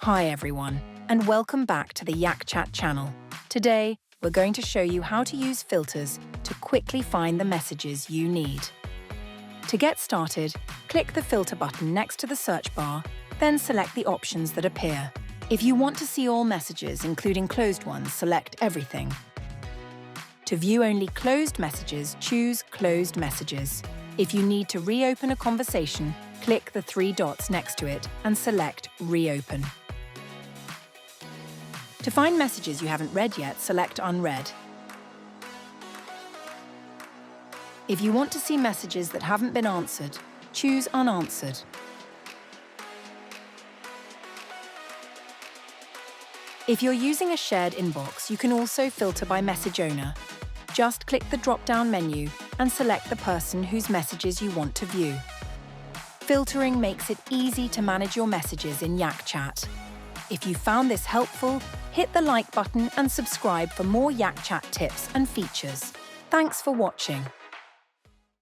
Hi everyone, and welcome back to the Yak Chat channel. Today, we're going to show you how to use filters to quickly find the messages you need. To get started, click the filter button next to the search bar, then select the options that appear. If you want to see all messages, including closed ones, select Everything. To view only closed messages, choose Closed Messages. If you need to reopen a conversation, click the three dots next to it and select Reopen. To find messages you haven't read yet, select Unread. If you want to see messages that haven't been answered, choose Unanswered. If you're using a shared inbox, you can also filter by message owner. Just click the drop-down menu and select the person whose messages you want to view. Filtering makes it easy to manage your messages in Yak Chat. If you found this helpful, hit the like button and subscribe for more Yak Chat tips and features. Thanks for watching.